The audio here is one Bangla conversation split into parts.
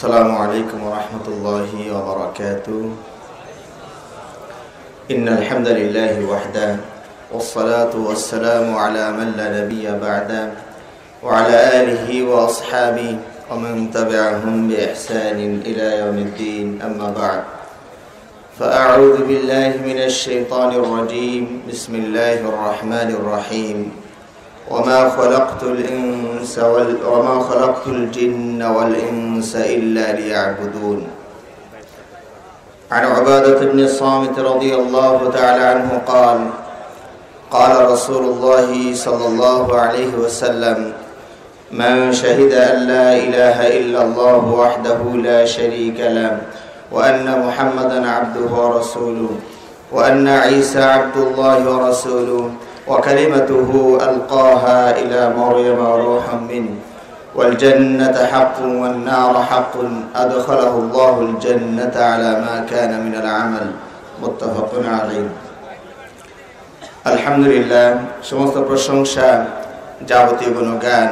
السلام عليكم ورحمة الله وبركاته. إن الحمد لله وحده والصلاة والسلام على من لا نبي بعده وعلى آله وأصحابه ومن تبعهم بإحسان إلى يوم الدين. أما بعد، فأعوذ بالله من الشيطان الرجيم. بسم الله الرحمن الرحيم. وما خلقت الجن والإنس إلا ليعبدون. عن عبادة بن الصامت رضي الله تعالى عنه قال: قال رسول الله صلى الله عليه وسلم: من شهد أن لا إله إلا الله وحده لا شريك له وأن محمدا عبده ورسوله وأن عيسى عبد الله ورسوله وكلمته ألقاها إلى مريم وروح منه والجنة حق والنار حق أدخله الله الجنة على ما كان من العمل. متفق عليه. আলহামদুলিল্লাহ, সমস্ত প্রশংসা যাবতীয় গুণগান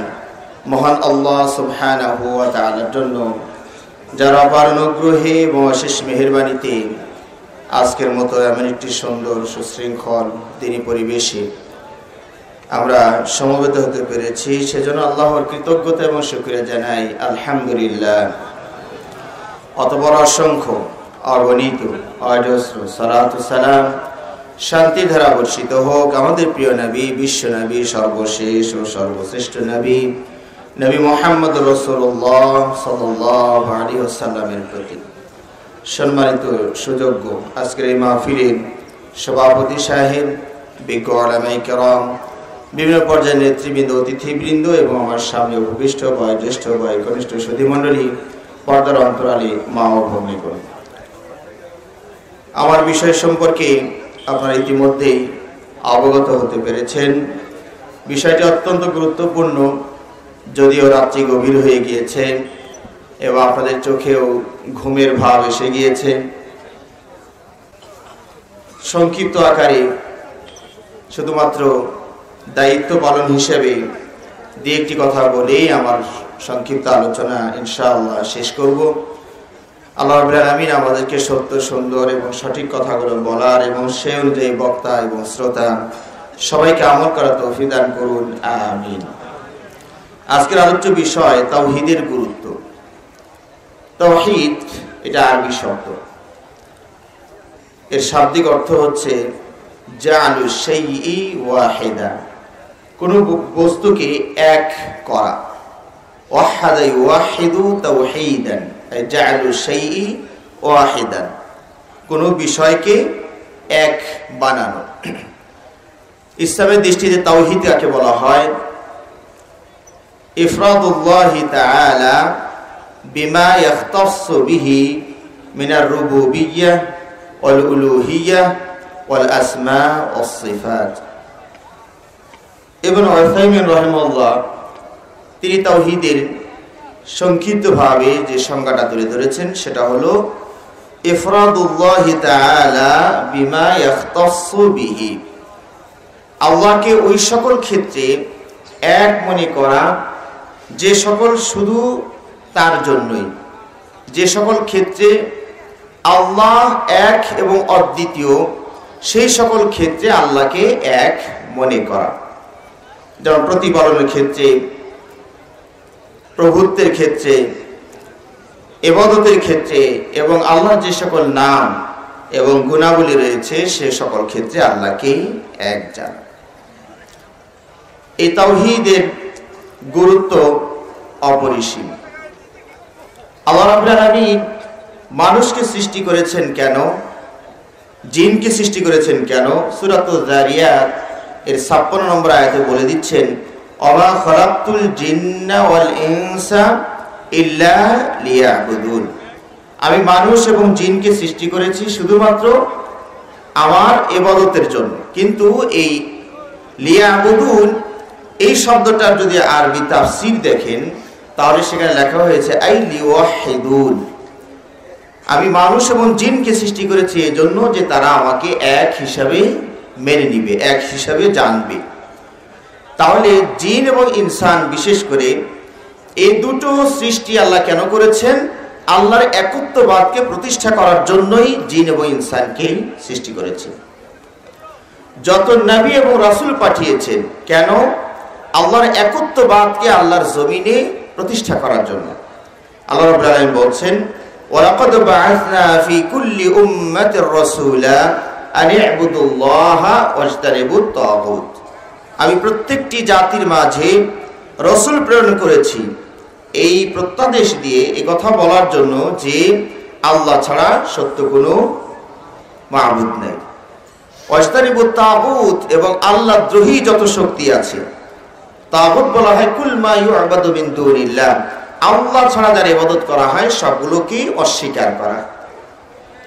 মহান আল্লাহ সুবহানাহু ওয়া তাআলার জন্য, যার অপার অনুগ্রহে এবং অশেষ মেহেরবানিতে আজকের মতো এমন একটি সুন্দর সুশৃঙ্খল দিনী পরিবেশে আমরা সমবেত হতে পেরেছি। সেজন্য আল্লাহর কৃতজ্ঞতা এবং শুকরিয়া জানাই। আলহামদুলিল্লাহ। অতঃপর অসংখ্য অগণিত অজস্র সালাত ও সালাম, শান্তি ধারা বর্ষিত হোক আমাদের প্রিয় নবী, বিশ্ব নবী, সর্বশেষ ও সর্বশ্রেষ্ঠ নবী নবী মুহাম্মদ রাসূলুল্লাহ সাল্লাল্লাহু আলাইহি ওয়াসাল্লামের প্রতি। সম্মানিত সুযোগ্য আজকের এই মাহফিলের সভাপতি সাহেব, বিজ্ঞ উলামায়ে কেরাম, বিভিন্ন পর্যায়ের নেতৃবৃন্দ, অতিথিবৃন্দ এবং আমার সামনে উপবিষ্ট বয়োজ্যেষ্ঠ বয়োকনিষ্ঠ সুধীমণ্ডলী, পর্দার অন্তরালে মা ও ভগ্নীগণ, আমার বিষয় সম্পর্কে আপনারা ইতিমধ্যেই অবগত হতে পেরেছেন। বিষয়টি অত্যন্ত গুরুত্বপূর্ণ, যদিও রাত্রি গভীর হয়ে গিয়েছে এবং আপনাদের চোখেও ঘুমের ভাব এসে গিয়েছে। সংক্ষিপ্ত আকারে শুধুমাত্র দায়িত্ব পালন হিসেবে দিয়ে একটি কথা বলেই আমার সংক্ষিপ্ত আলোচনা ইনশাআল্লাহ শেষ করব। আল্লাহ রাব্বুল আলামিন আমাদেরকে সত্য, সুন্দর এবং সঠিক কথাগুলো বলার এবং সে অনুযায়ী বক্তা এবং শ্রোতা সবাইকে আমল করার তৌফিক দান করুন, আমিন। আজকের আলোচ্য বিষয় তাওহীদের গুরুত্ব। তাওহীদ এটা আরবি শব্দ, এর শাব্দিক অর্থ হচ্ছে জাআলু শাইই ওয়াহিদা, কোন বস্তুকে এক করা। ওয়াহাদা ইউওয়াহিদু তাওহীদান, জাআলু শাইই ওয়াহিদান, কোন বিষয়কে এক বানানো। ইসলামের দৃষ্টিতে তাওহীদ কাকে বলা হয়? ইফরাদুল্লাহি তাআলা বিমা ইয়াখতাসসু বিহি মিনার রুবুবিয়্যাহ ওয়াল উলুহিয়্যাহ ওয়াল আসমা ওয়াস সিফাত। ইবনে উসাইমিন রাহিমাহুল্লাহ তিনি তাওহীদের সংক্ষিপ্তভাবে যে সংজ্ঞাটা তুলে ধরেছেন সেটা হলো ইফরাদুল্লাহি তাআলা বিমা ইয়াখতাসসু বিহি, আল্লাহকে ওই সকল ক্ষেত্রে এক মনে করা যে সকল শুধু তার জন্যই, যে সকল ক্ষেত্রে আল্লাহ এক এবং অদ্বিতীয়, সেই সকল ক্ষেত্রে আল্লাহকে এক মনে করা। যেমন প্রতিপালনের ক্ষেত্রে, প্রভুত্বের ক্ষেত্রে, ইবাদতের ক্ষেত্রে এবং আল্লাহর যে সকল নাম এবং গুণাবলী রয়েছে সে সকল ক্ষেত্রে আল্লাহকেই এক জানা। এই তাওহীদের গুরুত্ব অপরিসীম। আল্লাহ রাব্বুল আলামিন মানুষকে সৃষ্টি করেছেন কেন, জিনকে সৃষ্টি করেছেন কেন? সূরাতুল যারিয়াত এর 56 নম্বর আয়াতে বলে দিচ্ছেন, ওমা খালাকতুল জিন্না ওয়াল ইনসা ইল্লা লিয়াবুদুন, আমি মানুষ এবং জিনকে সৃষ্টি করেছি শুধুমাত্র আমার ইবাদতের জন্য। কিন্তু এই লিয়াবুদুন এই শব্দটার যদি আরবি তাফসীর দেখেন তাহলে সেখানে লেখা হয়েছে আই লিওয়াহিদুন, আমি মানুষ এবং জিনকে সৃষ্টি করেছি এজন্য যে তারা আমাকে এক হিসাবে মেনে নিবে, এক হিসাবে জানবে। তাহলে জিন এবং ইনসান বিশেষ করে এই দুটো সৃষ্টি আল্লাহ কেন করেছেন? আল্লাহর একত্ববাদকে প্রতিষ্ঠা করার জন্যই জিন এবং ইনসানকে সৃষ্টি করেছেন। যত নবী এবং রাসূল পাঠিয়েছেন কেন? আল্লাহর একত্ববাদকে আল্লাহর জমিনে প্রতিষ্ঠা করার জন্য। আল্লাহ রাব্বুল আলামিন বলছেন, ওয়ালাকাদ বাআসনা ফি কুল্লি উম্মাতির রাসূলা আন ইবুদুল্লাহা ওয়াজতানিবুত তাগুত। আমি প্রত্যেকটি জাতির মাঝে রাসূল প্রেরণ করেছি এই প্রত্যাদেশ দিয়ে এই কথা বলার জন্য যে আল্লাহ ছাড়া সত্য কোনো মাবুদ নেই। ওয়াজতানিবুত তাগুত, এবং আল্লাহ দ্রোহী যত শক্তি আছে। তাগুত বলা হয় কুল মা ইউআবাদু মিন দুনিল্লাহ, আল্লাহ ছাড়া যার ইবাদত করা হয় সবগুলোকে অস্বীকার করা।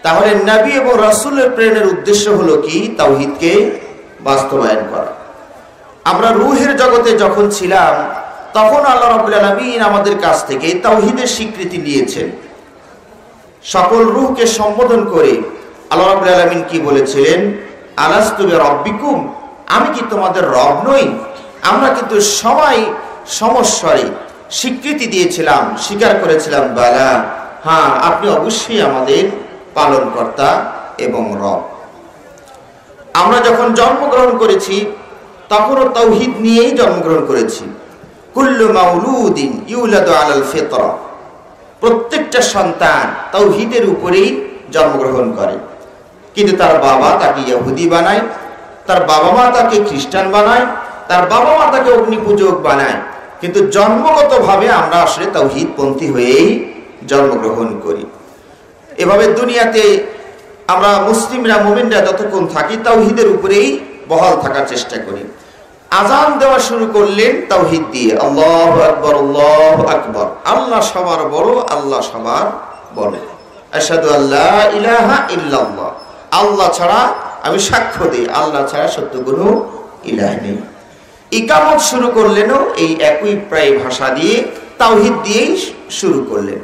তাহলে নবী এবং রাসূলের প্রেরণের উদ্দেশ্য হলো কি? তাওহীদকে বাস্তবায়ন করা। আমরা রূহের জগতে যখন ছিলাম তখন আল্লাহ রাব্বুল আলামিন আমাদের কাছ থেকে তাওহীদের স্বীকৃতি নিয়েছেন। সকল রূহকে সম্বোধন করে আল্লাহ রাব্বুল আলামিন কি বলেছিলেন? আলাস্তু বিরাব্বিকুম, আমি কি তোমাদের রব নই? আমরা কিন্তু সবাই সমস্বরে স্বীকৃতি দিয়েছিলাম, স্বীকার করেছিলাম, বালা, হ্যাঁ আপনি অবশ্যই আমাদের পালনকর্তা এবং রব। আমরা যখন জন্মগ্রহণ করেছি তখনও তাওহীদ নিয়েই জন্মগ্রহণ করেছি। কুল্লু মাউলুদিন ইউলাদু আলাল ফিতরা, প্রত্যেকটা সন্তান তাওহীদের উপরেই জন্মগ্রহণ করে। কিন্তু তার বাবা তাকে ইহুদি বানায়, তার বাবা মা তাকে খ্রিস্টান বানায়, তার বাবা মা তাকে অগ্নিপূজক বানায়, কিন্তু জন্মগতভাবে আমরা আসলে তাওহীদপন্থী হয়েই জন্মগ্রহণ করি। এভাবে দুনিয়াতে আমরা মুসলিমরা, মুমিনরা যতক্ষণ থাকি তাওহীদের উপরেই বহাল থাকার চেষ্টা করি। আযান দেওয়া শুরু করলেন তাওহীদ দিয়ে, আল্লাহু আকবার, আল্লাহু আকবার, আল্লাহ সবার বড়, আল্লাহ সবার বড়। আশহাদু আল্লা ইলাহা ইল্লাল্লাহ, আল্লাহ ছাড়া আমি সাক্ষ্য দিই আল্লাহ ছাড়া সত্য কোনো ইলাহ নেই। ইকামত শুরু করলেনও এই একই প্রায় ভাষা দিয়ে, তাওহীদ দিয়েই শুরু করলেন।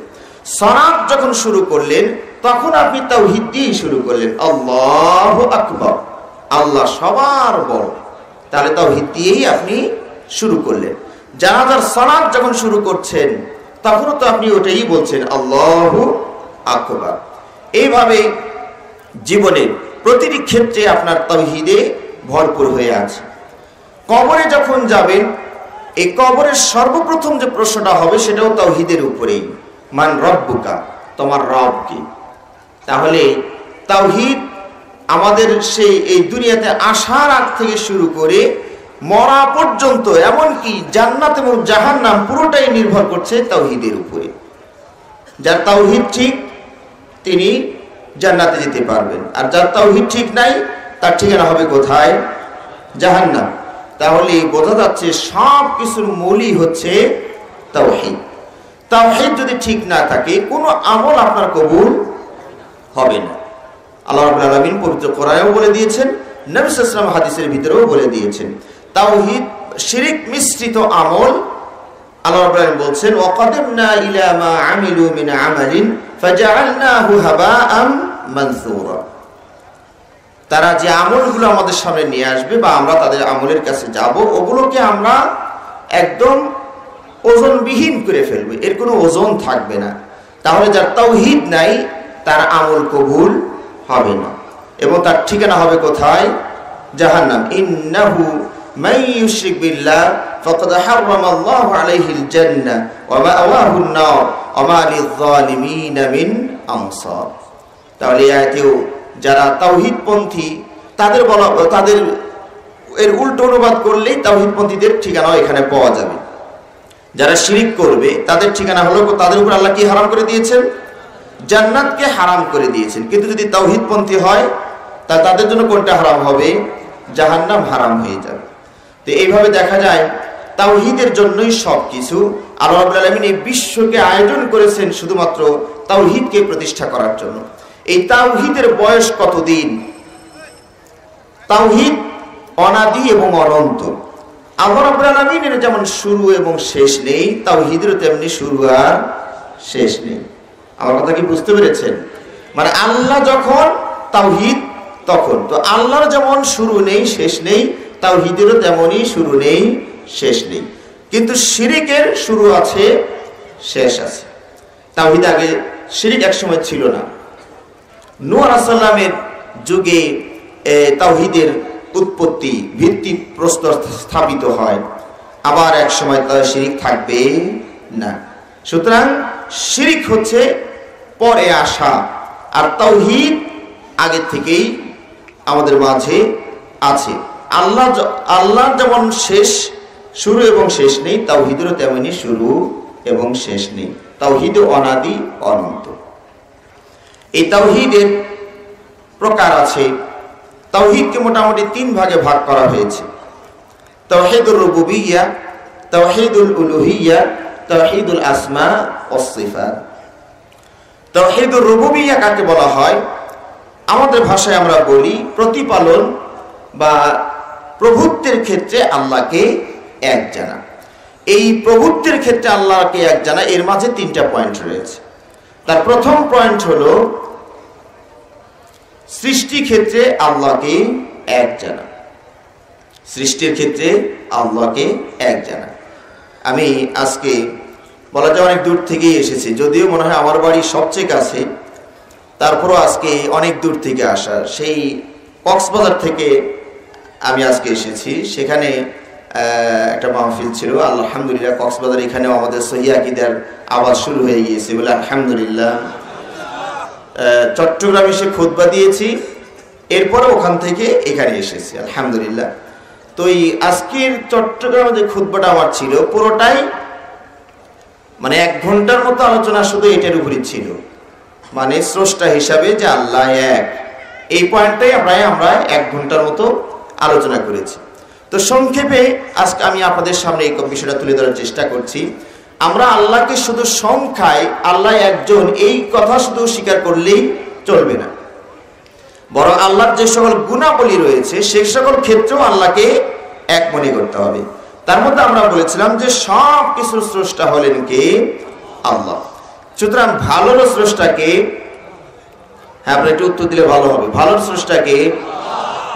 সালাত যখন শুরু করলেন তখন আপনি তাওহীদ দিয়েই শুরু করলেন, আল্লাহু আকবার, আল্লাহ সবার বড়, তাহলে তাওহীদ দিয়েই আপনি শুরু করলেন। জানাজার সালাত যখন শুরু করছেন তখনও তো আপনি ওটাই বলছেন, আল্লাহু আকবার। এইভাবে জীবনের প্রতিটি ক্ষেত্রে আপনার তাওহীদে ভরপুর হয়ে আছে। কবরে যখন যাবেন, এই কবরের সর্বপ্রথম যে প্রশ্নটা হবে সেটাও তাওহীদের উপরেই, মান রব্বুকা, তোমার রব কি? তাহলে তাওহীদ আমাদের সেই এই দুনিয়াতে আসার আগ থেকে শুরু করে মরা পর্যন্ত, এমনকি জান্নাত এবং জাহান্নাম পুরোটাই নির্ভর করছে তাওহীদের উপরে। যার তাওহীদ ঠিক তিনি জান্নাতে যেতে পারবেন, আর যার তাওহীদ ঠিক নাই তার ঠিকানা হবে কোথায়? জাহান্নাম। তাহলে বোঝা যাচ্ছে সব কিছুর মূলই হচ্ছে তাওহীদ। তাওহীদ যদি ঠিক না থাকে কোনো আমল আপনার কবুল হবে না। আল্লাহ রাব্বুল আলামিন পবিত্র কোরআনেও বলে দিয়েছেন, নবী সাল্লাল্লাহু আলাইহি ওয়াসাল্লাম হাদিসের ভিতরেও বলে দিয়েছেন, তাওহীদ শিরক মিশ্রিত আমল। আল্লাহ রাব্বুল আলামিন বলছেন, ওয়া কাদামনা ইলা মা আমিলু মিন আমালিন ফাজআলনাহু হাবাআম মানসুরা। তারা যে আমলগুলো আমাদের সামনে নিয়ে আসবে বা আমরা তাদের আমলের কাছে যাব, ওগুলোকে আমরা একদম ওজনবিহীন করে ফেলবো, এর কোনো ওজন থাকবে না। তাহলে যার তাওহীদ নাই তার আমল কবুল হবে না, এবং তার ঠিকানা হবে কোথায়? জাহান্নাম। ইন্নাহু মান ইউশরিক বিল্লাহ ফাকাদ হারামাল্লাহু আলাইহিল জান্নাহ ওয়া মাআওয়াহুন নার ওয়া মা লিয-যালিমিন মিন আনসার। তাহলে আয়াতেও যারা তাওহীদপন্থী তাদের বলা, তাদের এর উল্টো অনুবাদ করলেই তাওহীদপন্থীদের ঠিকানা এখানে পাওয়া যাবে। যারা শিরিক করবে তাদের ঠিকানা হলো, তাদের উপর আল্লাহ কি হারাম করে দিয়েছেন? জান্নাতকে হারাম করে দিয়েছেন। কিন্তু যদি তাওহীদপন্থী হয় তা তাদের জন্য কোনটা হারাম হবে? জাহান্নাম হারাম হয়ে যাবে। তো এইভাবে দেখা যায় তাওহীদের জন্যই সবকিছু। আল্লাহ রাব্বুল আলামিন এই বিশ্বকে আয়োজন করেছেন শুধুমাত্র তাওহীদকে প্রতিষ্ঠা করার জন্য। এই তাওহীদের বয়স কতদিন? তাওহীদ অনাদি এবং অনন্ত। আল্লাহ রাব্বুল আলামিনের যেমন শুরু এবং শেষ নেই, তাওহীদেরও তেমনি শুরু আর শেষ নেই। আমার কথা কি বুঝতে পেরেছেন? মানে আল্লাহ যখন, তাওহীদ তখন। তো আল্লাহর যেমন শুরু নেই শেষ নেই, তাওহীদেরও তেমনই শুরু নেই শেষ নেই। কিন্তু শিরকের শুরু আছে, শেষ আছে। তাওহীদ আগে শিরিক একসময় ছিল না। নূহ আলাইহিস সালামের যুগে তাওহীদের উৎপত্তি, ভিত্তি প্রস্তর স্থাপিত হয়, আবার এক সময় তার শিরিক থাকবে না। সুতরাং শিরিক হচ্ছে পরে আসা, আর তাওহীদ আগে থেকেই আমাদের মাঝে আছে। আল্লাহ যেমন শুরু এবং শেষ নেই, তাওহীদেরও তেমনি শুরু এবং শেষ নেই। তাওহীদ অনাদি অনন্ত। এই তাওহীদের প্রকার আছে। তাওহীদকে মোটামুটি 3 ভাগে ভাগ করা হয়েছে: তাওহীদুর রুবুবিয়্যাহ, তাওহীদুল উলুহিয়্যাহ, তাওহীদুল আসমা ওয়াস সিফাত। তাওহীদুর রুবুবিয়্যাহ কাকে বলা হয়? আমাদের ভাষায় আমরা বলি প্রতিপালন বা প্রভুত্বের ক্ষেত্রে আল্লাহকে এক জানা। এই প্রভুত্বের ক্ষেত্রে আল্লাহকে এক জানা, এর মাঝে 3টা পয়েন্ট রয়েছে। তার প্রথম পয়েন্ট হলো সৃষ্টি ক্ষেত্রে আল্লাহকে এক জানা। সৃষ্টির ক্ষেত্রে আল্লাহকে এক জানা। আমি আজকে বলা যায় অনেক দূর থেকেই এসেছি, যদিও মনে হয় আমার বাড়ি সবচেয়ে কাছে, তারপরও আজকে অনেক দূর থেকে আসা। সেই কক্সবাজার থেকে আমি আজকে এসেছি। সেখানে একটা মাহফিল ছিল, আলহামদুলিল্লাহ। কক্সবাজার এখানেও আমাদের সহিহ আকীদার আওয়াজ শুরু হয়ে গিয়েছে বলে আলহামদুলিল্লাহ। চট্টগ্রামে এসে খুতবা দিয়েছি, এরপরে ওখান থেকে এখানে এসেছি আলহামদুলিল্লাহ। তো এই আজকের চট্টগ্রামে যে খুতবাটা আমার ছিল, পুরোটাই মানে 1 ঘন্টার মতো আলোচনা শুধু এটার উপরই ছিল, মানে স্রষ্টা হিসাবে যে আল্লাহ এক, এই পয়েন্টটাই আমরা 1 ঘন্টার মতো আলোচনা করেছি। তো সংক্ষেপে আজকে আমি আপনাদের সামনে এই বিষয়টা তুলে ধরার চেষ্টা করছি। আমরা আল্লাহকে শুধু সংখ্যায় আল্লাহ একজন এই কথা শুধু স্বীকার করলেই চলবে না, বরং আল্লাহর যে সকল গুণাবলী রয়েছে সেই সকল ক্ষেত্রেও আল্লাহকে এক মনে করতে হবে। তার মধ্যে আমরা বলেছিলাম যে সব কিছুর স্রষ্টা হলেন কে? আল্লাহ। সুতরাং ভালোর স্রষ্টাকে, হ্যাঁ আপনারা একটু উত্তর দিলে ভালো হবে, ভালোর স্রষ্টাকে,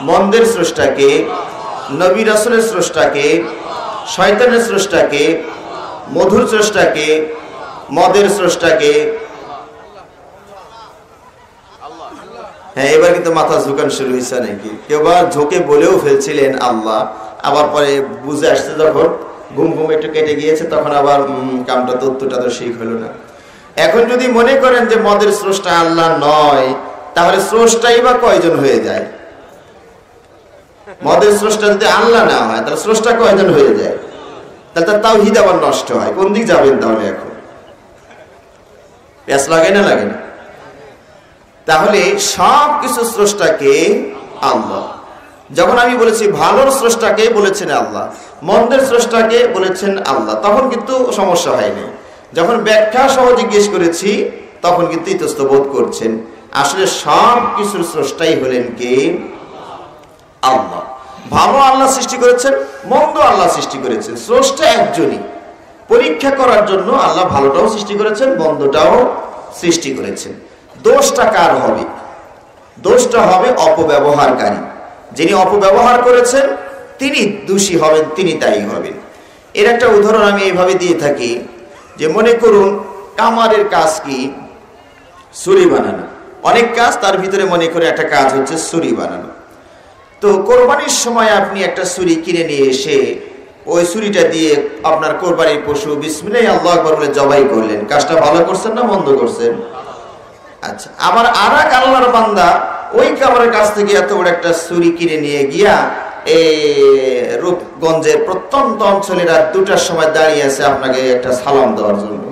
মন্দের স্রষ্টাকে, নবী রাসূলের স্রষ্টাকে, শয়তানের স্রষ্টাকে, মধুর স্রষ্টাকে, মদের স্রষ্টাকে। হ্যাঁ, এবার কিন্তু মাথা ঝুঁকান শুরু হয়েছে নাকি? কেউ বা ঝোঁকে বলেও ফেলছিলেন আল্লাহ, আবার পরে বুঝে আসছে, যখন ঘুম একটু কেটে গিয়েছে, তখন আবার কামটা তত্ত্বটা তো ঠিক হলো না। এখন যদি মনে করেন যে মদের স্রষ্টা আল্লাহ নয়, তাহলে স্রষ্টাই বা কয়জন হয়ে যায়? মদের স্রষ্টা যদি আল্লাহ না হয়, তাহলে স্রষ্টা কয়জন হয়ে যায়? তাহলে তার তাওহীদ আবার নষ্ট হয়। কোন দিক যাবেন তাহলে? এখন প্যাস লাগে না? লাগে না? তাহলে সব কিছু স্রষ্টাকে আল্লাহ। যখন আমি বলেছি ভালোর স্রষ্টাকে বলেছেন আল্লাহ, মন্দের স্রষ্টাকে বলেছেন আল্লাহ, তখন কিন্তু সমস্যা হয়নি। যখন ব্যাখ্যা সহ জিজ্ঞেস করেছি, তখন কিন্তু ইতস্ত বোধ করছেন। আসলে সব কিছুর স্রষ্টাই হলেন কে? আল্লাহ। ভালো আল্লাহ সৃষ্টি করেছেন, মন্দ আল্লাহ সৃষ্টি করেছেন, স্রষ্টা একজনই। পরীক্ষা করার জন্য আল্লাহ ভালোটাও সৃষ্টি করেছেন, মন্দটাও সৃষ্টি করেছেন। দোষটা কার হবে? দোষটা হবে অপব্যবহারকারী। যিনি অপব্যবহার করেছেন তিনি দোষী হবেন, তিনি দায়ী হবেন। এর একটা উদাহরণ আমি এইভাবে দিয়ে থাকি যে, মনে করুন কামারের কাজ কি? ছুরি বানানো। অনেক কাজ, তার ভিতরে মনে করে একটা কাজ হচ্ছে ছুরি বানানো। তো কোরবানির সময় আপনি একটা ছুরি কিনে নিয়ে এসে ওই ছুরিটা দিয়ে আপনার কোরবানির পশু বিসমিল্লাহি আল্লাহু আকবার বলে জবাই করলেন। কাজটা ভালো করছেন না মন্দ করছেন? আচ্ছা, আবার আরেক আল্লাহর বান্দা ওই কামারের কাছ থেকে এত বড় একটা ছুরি কিনে নিয়ে গিয়া এই রূপগঞ্জের প্রত্যন্ত অঞ্চলের রাত 2টার সময় দাঁড়িয়ে আছে আপনাকে একটা সালাম দেওয়ার জন্য।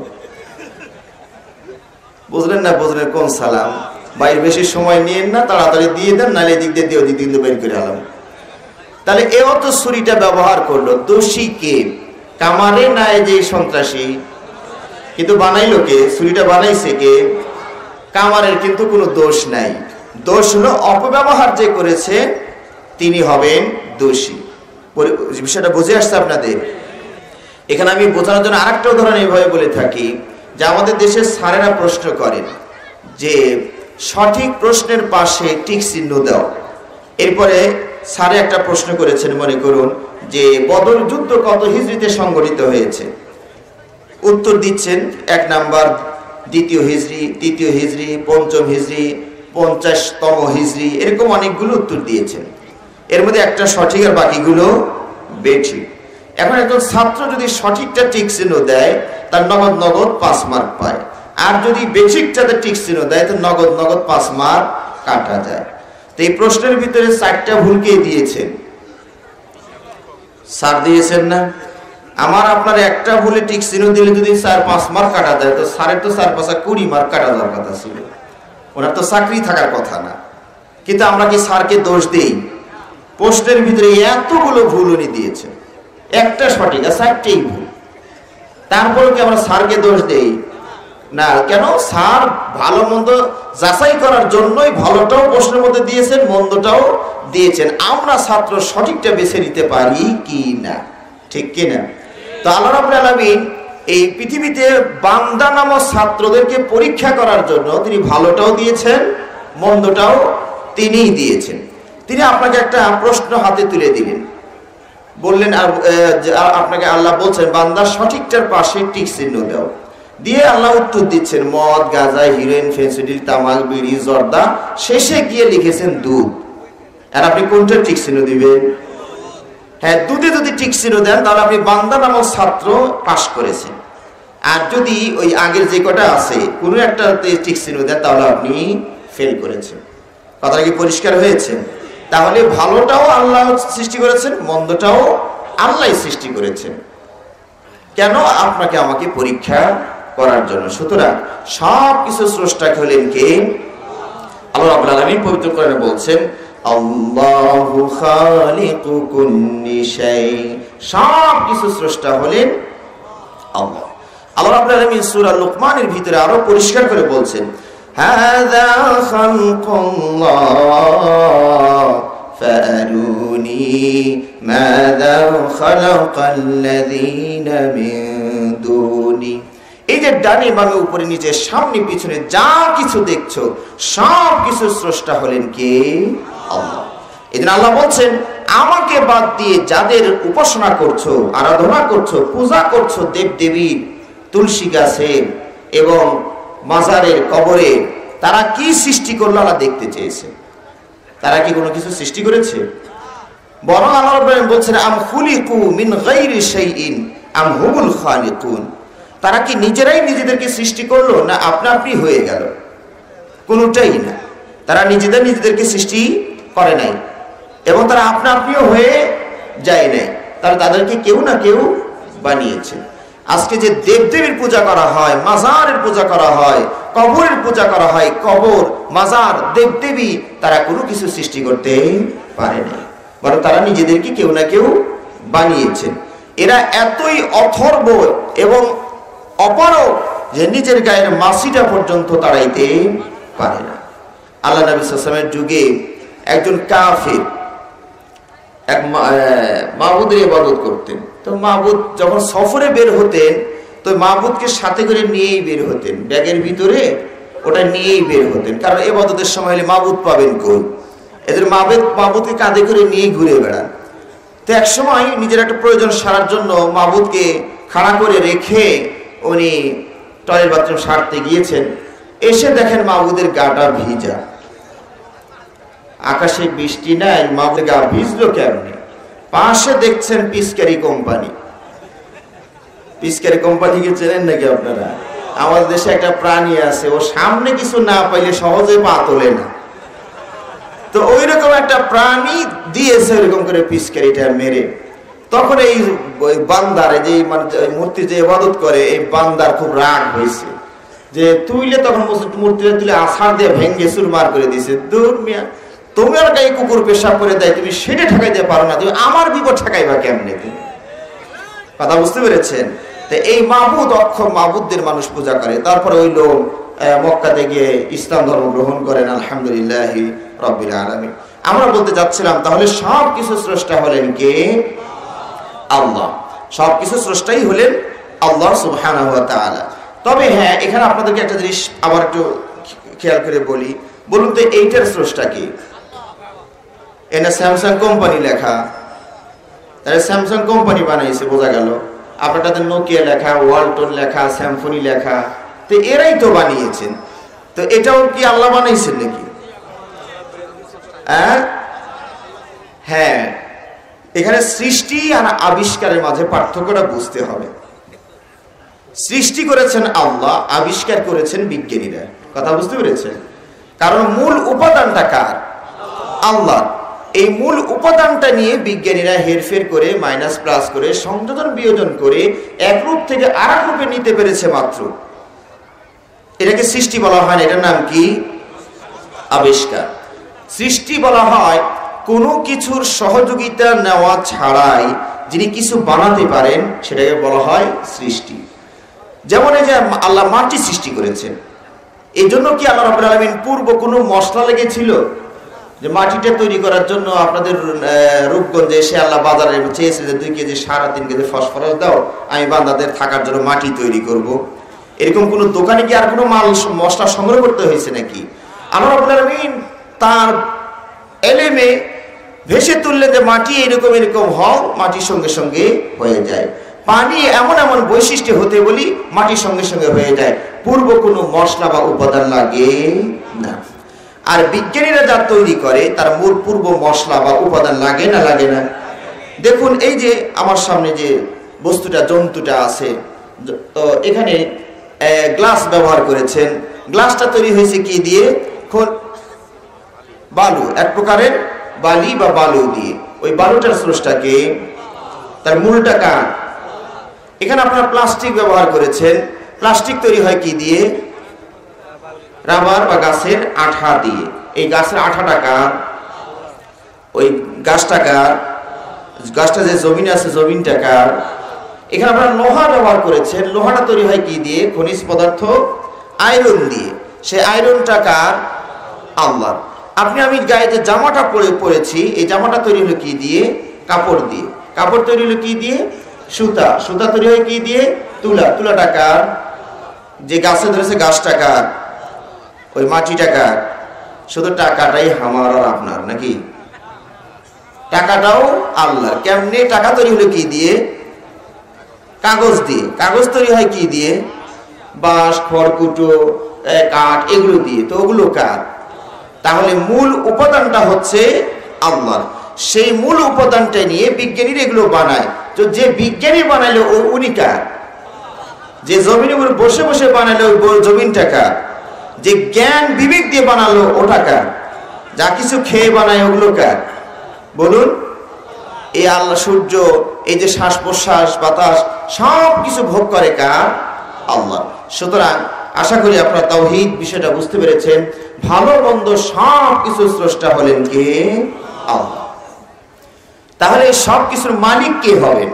বুঝলেন না? বুঝলেন কোন সালাম? ভাই বেশি সময় নিয়েন না, তাড়াতাড়ি দিয়ে দেন, নাহলে এদিক দিয়ে দিয়ে ওদিক দিয়ে বের করে আলাম। তাহলে এও তো ছুরিটা ব্যবহার করলো, দোষী কে? কামারে না যে সন্ত্রাসী? কিন্তু বানাইলো কে? ছুরিটা বানাইছে কে? কামারের কিন্তু কোনো দোষ নাই। দোষ হলো অপব্যবহার যে করেছে তিনি হবেন দোষী। বিষয়টা বুঝে আসছে আপনাদের? এখানে আমি বোঝানোর জন্য আরেকটা উদাহরণ এইভাবে বলে থাকি যে, আমাদের দেশের স্যারেরা প্রশ্ন করেন যে সঠিক প্রশ্নের পাশে টিক চিহ্ন দাও। এরপরে স্যারে একটা প্রশ্ন করেছেন, মনে করুন যে বদর যুদ্ধ কত হিজরিতে সংঘটিত হয়েছে? উত্তর দিচ্ছেন 1 নাম্বার, দ্বিতীয় হিজরি, তৃতীয় হিজরি, পঞ্চম হিজরি, 50তম হিজরি, এরকম অনেকগুলো উত্তর দিয়েছেন। এর মধ্যে একটা সঠিক আর বাকিগুলো বেঠিক। এখন একজন ছাত্র যদি সঠিকটা টিক চিহ্ন দেয় তার নগদ নগদ 5 মার্ক পায়, আর যদি বেঠিকটাতে টিক চিহ্ন দেয় তো নগদ নগদ 5 মার্ক কাটা যায়। তো এই প্রশ্নের ভিতরে 4টা ভুলকে দিয়েছেন, স্যার দিয়েছেন না? আমার আপনার একটা ভুলে টিক চিহ্ন দিলে যদি 4-5 মার্ক কাটা যায় তো স্যারের তো 4-5 20 মার্ক কাটা যাওয়ার কথা ছিল, ওনার তো চাকরি থাকার কথা না। কিন্তু আমরা কি স্যারকে দোষ দিই? প্রশ্নের ভিতরে এতগুলো ভুল উনি দিয়েছেন, একটা সঠিক আর 4টেই ভুল, তারপরে কি আমরা স্যারকে দোষ দেই না? কেন? স্যার ভালো মন্দ যাচাই করার জন্যই ভালোটাও প্রশ্নের মধ্যে দিয়েছেন, মন্দটাও দিয়েছেন। আমরা ছাত্র সঠিকটা বেছে নিতে পারি কি না, ঠিক কিনা? তো আল্লাহ রাব্বুল আলামিন এই পৃথিবীতে বান্দা নামক ছাত্রদেরকে পরীক্ষা করার জন্য তিনি ভালোটাও দিয়েছেন, মন্দটাও তিনিই দিয়েছেন। তিনি আপনাকে একটা প্রশ্ন হাতে তুলে দিলেন, বললেন আপনাকে আল্লাহ বলছেন বান্দা সঠিকটার পাশে টিক চিহ্ন দাও, দিয়ে আল্লাহ উত্তর দিচ্ছেন মদ, গাঁজা, হিরোইন, ফেন্সিডিল, তামাক, বিড়ি, জর্দা, শেষে গিয়ে লিখেছেন দুধ। আর আপনি কোনটা টিক চিহ্ন দিবেন? হ্যাঁ, দুধে যদি টিক চিহ্ন দেন তাহলে আপনি বান্দা নামক ছাত্র পাস করেছেন। আর যদি ওই আগের যে কটা আছে কোনো একটা টিক চিহ্ন দেন তাহলে আপনি ফেল করেছেন। কথাটা কি পরিষ্কার হয়েছে? তাহলে ভালোটাও আল্লাহ সৃষ্টি করেছেন, মন্দটাও আল্লাহ সৃষ্টি করেছেন। কেন? আপনাকে আমাকে পরীক্ষা করার জন্য। সুতরাং সব কিছু স্রষ্টা হলেন কে? আল্লাহ রাব্বুল আলামিন পবিত্র কোরআনে বলছেন আল্লাহু খালিকু কুল্লি শাই, সব কিছু স্রষ্টা হলেন আল্লাহ। আল্লাহ রাব্বুল আলামিন সূরা লুকমানের ভিতরে আরো পরিষ্কার করে বলছেন হাযা খালকুল্লাহ ফাআরুনি মাযা খালাকাল্লাযীনা মিন দুনি। এই যে ডানে বামে উপরে নিচে সামনে পিছনে যা কিছু দেখছো সব কিছু স্রষ্টা হলেন কে? আল্লাহ। এজন্য আল্লাহ বলছেন আমাকে বাদ দিয়ে যাদের উপাসনা করছো, আরাধনা করছো, পূজা করছো দেব দেবী, তুলসী গাছে এবং মাজারের কবরে, তারা কি সৃষ্টি করলো আল্লাহ দেখতে চেয়েছে। তারা কি কোনো কিছু সৃষ্টি করেছে? বরং আল্লাহ বলছেন আম খুলিকু মিন গায়রি শাইইন আম হুমুল খালিকুন। তারা কি নিজেরাই নিজেদেরকে সৃষ্টি করলো না আপনা আপনি হয়ে গেল? কোনোটাই না। তারা নিজেদেরকে সৃষ্টি করে নাই এবং তারা আপনা আপনিও হয়ে যায় নাই, তারা তাদেরকে কেউ না কেউ বানিয়েছে। আজকে যে দেবদেবীর পূজা করা হয়, মাজারের পূজা করা হয়, কবরের পূজা করা হয়, কবর, মাজার, দেবদেবী তারা কোনো কিছু সৃষ্টি করতে পারে না, বরং তারা নিজেদেরকে কেউ না কেউ বানিয়েছেন। এরা এতই অথর্ব এবং অপারক যে নিজের গায়ের মাসিটা পর্যন্ত তাড়াইতে পারে না। আল্লাহ নবী সাল্লাল্লাহু আলাইহি ওয়াসাল্লামের যুগে একজন কাফির এক মাবুদের ইবাদত করতেন। তো মাবুদ যখন সফরে বের হতেন তো মাবুদকে সাথে করে নিয়েই বের হতেন, ব্যাগের ভিতরে ওটা নিয়েই বের হতেন, কারণ ইবাদতের সময় হলে মাবুদ পাবেন কই, এদের মাবুদকে কাঁধে করে নিয়ে ঘুরে বেড়ান। তো এক সময় নিজের একটা প্রয়োজন সারার জন্য মাবুদকে খাড়া করে রেখে উনি টয়লেট বাথরুম সারতে গিয়েছেন। এসে দেখেন মাবুদের গাটা ভিজা, আকাশে বৃষ্টি নাই, মাবুদের গা ভিজলো কেমনে? পাশে দেখছেন পিচকারি কোম্পানি। পিচকারি কোম্পানিকে চেনেন নাকি আপনারা? আমাদের দেশে একটা প্রাণী আছে, ও সামনে কিছু না পাইলে সহজে পা তোলে না। তো ওই রকম একটা প্রাণী দিয়েছে ওইরকম করে পিচকারিটা মেরে। তখন এই বান্দার যে মূর্তি যে ইবাদত করে এই বান্দার খুব রাগ হয়েছে, যে তুইলে তখন মূর্তিটা তুলে আছাড় দিয়ে ভেঙ্গে চুরমার করে দিয়েছে। দূর মিয়া, তোমার গায়ে কুকুর পেশাব করে দেয়, তুমি সেটা ঠেকাইতে পারো না, তুমি আমার বিপদ ঠেকাইবা কেমনে? তুমি কথা বুঝতে পেরেছেন? তো এই মাবুদ অক্ষম মাবুদদের মানুষ পূজা করে। তারপরে ওই লোক মক্কাতে গিয়ে ইসলাম ধর্ম গ্রহণ করেন, আলহামদুলিল্লাহ রাব্বিল আলামিন। আমরা বলতে যাচ্ছিলাম তাহলে সব কিছু স্রষ্টা হলেন কে? আল্লাহ। সব কিছু স্রষ্টাই হলেন আল্লাহ সুবহানাহু ওয়া তাআলা। তবে হ্যাঁ, এখানে আপনাদেরকে একটা জিনিস আবার একটু খেয়াল করে বলি। বলুন তো এইটার স্রষ্টা কি? এটা স্যামসাং কোম্পানি লেখা, তাহলে স্যামসাং কোম্পানি বানাইছে বোঝা গেল। আপনারটাতে নোকিয়া লেখা, ওয়ালটন লেখা, স্যামসনি লেখা, তো এরাই তো বানিয়েছেন। তো এটাও কি আল্লাহ বানাইছেন নাকি? হ্যাঁ, এখানে সৃষ্টি আর আবিষ্কারের মাঝে পার্থক্যটা বুঝতে হবে। সৃষ্টি করেছেন আল্লাহ, আবিষ্কার করেছেন বিজ্ঞানীরা। কথা বুঝতে পেরেছেন? কারণ মূল উপাদানটা কার? আল্লাহ। এই মূল উপাদানটা নিয়ে বিজ্ঞানীরা হেরফের করে, মাইনাস প্লাস করে, সংযোজন বিয়োজন করে এক রূপ থেকে আর এক রূপে নিতে পেরেছে মাত্র। এটাকে সৃষ্টি বলা হয় না, এটার নাম কি? আবিষ্কার। সৃষ্টি বলা হয় কোনো কিছুর সহযোগিতা নেওয়া ছাড়াই যিনি কিছু বানাতে পারেন, সেটাকে বলা হয় সৃষ্টি। যেমন এই যে আল্লাহ মাটি সৃষ্টি করেছেন, এই জন্য কি আল্লাহ রাব্বুল আলামিন পূর্ব কোনো মশলা লেগেছিল যে মাটিটা তৈরি করার জন্য? আপনাদের রূপগঞ্জে এসে আল্লাহ বাজারে চেয়েছে যে 2 কেজি সার, 3 কেজি ফসফরাস দাও, আমি বান্দাদের থাকার জন্য মাটি তৈরি করব। এরকম কোন দোকানে কি আর কোনো মাল মশলা সংগ্রহ করতে হয়েছে নাকি? আল্লাহ রাব্বুল আলামিন তার এলেমে ভেসে তুললেন যে মাটি এরকম এরকম হও, মাটির সঙ্গে সঙ্গে হয়ে যায়। পানি এমন এমন বৈশিষ্ট্য হতে বলি মাটির সঙ্গে সঙ্গে হয়ে যায়, পূর্ব কোনো মশলা বা উপাদান লাগে না। আর বিজ্ঞানীরা যা তৈরি করে তার মূল পূর্ব মশলা বা উপাদান লাগে না? লাগে না। দেখুন এই যে আমার সামনে যে বস্তুটা, জন্তুটা আছে, তো এখানে গ্লাস ব্যবহার করেছেন। গ্লাসটা তৈরি হয়েছে কি দিয়ে? বালু, এক প্রকারের বালি বা বালু দিয়ে। ওই বালুটার স্রষ্টাকে, তার মূলটা কার? এখানে আপনারা প্লাস্টিক ব্যবহার করেছেন। প্লাস্টিক তৈরি হয় কি দিয়ে? রাবার বা গাছের আঠা দিয়ে। এই গাছের আঠাটা কার? ওই গাছটা কার? গাছটা যে জমিন আছে, জমিনটা কার? এখানে আপনারা লোহা ব্যবহার করেছেন। লোহাটা তৈরি হয় কি দিয়ে? খনিজ পদার্থ আয়রন দিয়ে। সেই আয়রনটা কার? আল্লাহ। আপনি আমি গায়ে যে জামাটা পরেছি, এই জামাটা তৈরি হলো কি দিয়ে? কাপড় দিয়ে। কাপড় তৈরি হলো কি দিয়ে? সুতা। সুতা তৈরি হয় কি দিয়ে? তুলা। তুলাটা কার? যে গাছে ধরেছে গাছটা কার? ওই মাটিটা কার? শুধু টাকাটাই আমার আর আপনার নাকি? টাকাটাও আল্লাহর। কেমনে টাকা তৈরি হলো কি দিয়ে? কাগজ দিয়ে। কাগজ তৈরি হয় কি দিয়ে? বাঁশ, খড়কুটো, কাঠ, এগুলো দিয়ে। তো ওগুলো কার? তাহলে মূল উপাদানটা হচ্ছে আল্লাহর। সেই মূল উপাদানটা নিয়ে বিজ্ঞানীরা এগুলো বানায়। তো যে বিজ্ঞানী বানাইলো উনি কার? যে জমিনের উপর বসে বসে বানাইলো ওই জমিনটা কার? যে জ্ঞান বিবেক দিয়ে বানালো ওটা কার? যা কিছু খেয়ে বানায় ওগুলো কার? বলুন। এই আল্লাহ। সূর্য, এই যে শ্বাস প্রশ্বাস, বাতাস, সব কিছু ভোগ করে কার? আল্লাহ। সুতরাং আশা করি আপনারা তাওহীদ বিষয়টা বুঝতে পেরেছেন। ভালো মন্দ সব কিছু স্রষ্টা হলেন কে? আল্লাহ। তাহলে সব কিছুর মালিক কে হবেন?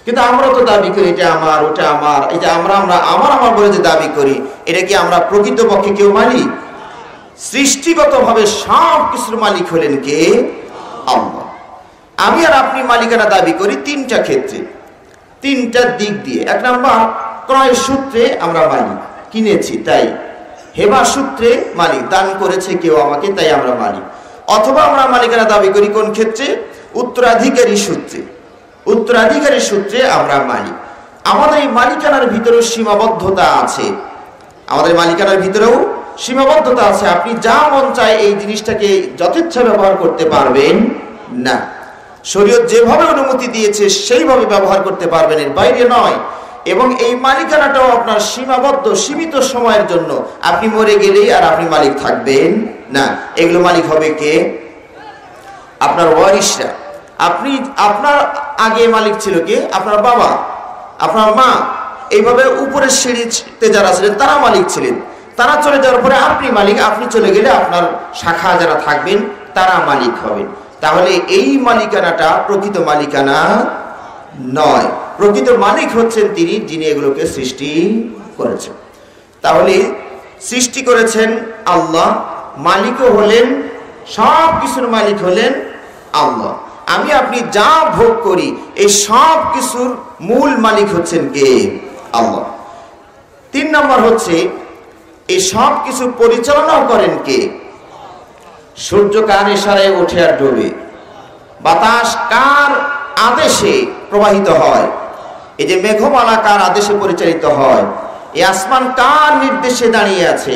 কিন্তু আমরা তো দাবি করি এটা আমার, ওটা আমার, এটা আমরা আমার বলে যে দাবি করি, এটা কি আমরা প্রকৃতপক্ষে কেউ মালিক? সৃষ্টিগত ভাবে সব কিছুর মালিক হলেন কে? আল্লাহ। আমি আর আপনি মালিকানা দাবি করি 3টা ক্ষেত্রে, 3টা দিক দিয়ে। 1 নাম্বার, ক্রয় সূত্রে আমরা মালিক, কিনেছি তাই। হেবা সূত্রে মালিক, দান করেছে কেউ আমাকে তাই আমরা মালিক। অথবা আমরা মালিকানা দাবি করি কোন ক্ষেত্রে? উত্তরাধিকারী সূত্রে। উত্তরাধিকারী সূত্রে আমরা মালিক। আমাদের এই মালিকানার ভিতরেও সীমাবদ্ধতা আছে। আমাদের মালিকানার ভিতরেও সীমাবদ্ধতা আছে। আপনি যা মন চায় এই জিনিসটাকে যথেচ্ছা ব্যবহার করতে পারবেন না। শরীয়ত যেভাবে অনুমতি দিয়েছে সেইভাবে ব্যবহার করতে পারবেন, এর বাইরে নয়। এবং এই মালিকানাটাও আপনার সীমাবদ্ধ, সীমিত সময়ের জন্য। আপনি মরে গেলেই আর আপনি মালিক থাকবেন না। এগুলো মালিক হবে কে? আপনার ওয়ারিশরা। আপনার আগে মালিক ছিল কে? আপনার বাবা, আপনার মা। এইভাবে উপরের সিঁড়িতে যারা ছিলেন তারা মালিক ছিলেন। তারা চলে যাওয়ার পরে আপনি মালিক। আপনি চলে গেলে আপনার শাখা যারা থাকবেন তারা মালিক হবেন। তাহলে এই মালিকানাটা প্রকৃত মালিকানা নয়। প্রকৃত মালিক হচ্ছেন তিনি যিনি এগুলোকে সৃষ্টি করেছেন। তাহলে সৃষ্টি করেছেন আল্লাহ, মালিকও হলেন, সব কিছুর মালিক হলেন আল্লাহ। আমি আপনি যা ভোগ করি এই সব কিছুর মূল মালিক হচ্ছেন কে? আল্লাহ। 3 নম্বর হচ্ছে এই সব কিছু পরিচালনাও করেন কে? সূর্য কার ইশারায় ওঠে আর ডোবে? বাতাস কার আদেশে প্রবাহিত হয়? এই যে মেঘমালা কার আদেশে পরিচালিত হয়? এই আসমান কার নির্দেশে দাঁড়িয়ে আছে?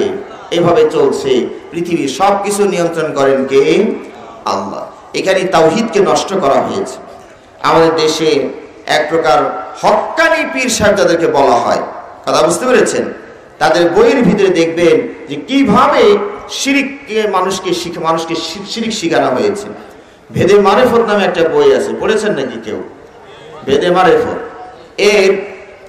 এভাবে চলছে। পৃথিবীর সবকিছু নিয়ন্ত্রণ করেন কে? আল্লাহ। এখানে তাওহীদকে নষ্ট করা হয়েছে। আমাদের দেশে এক প্রকার হক্কানি পীর সাহেব যাদেরকে বলা হয়, কথা বুঝতে পেরেছেন? তাদের বইয়ের ভিতরে দেখবেন যে কিভাবে শিরককে মানুষকে শিরক শিখানো হয়েছে। ভেদে মারেফত নামে একটা বই আছে, পড়েছেন নাকি কেউ? ভেদে মারেফত এর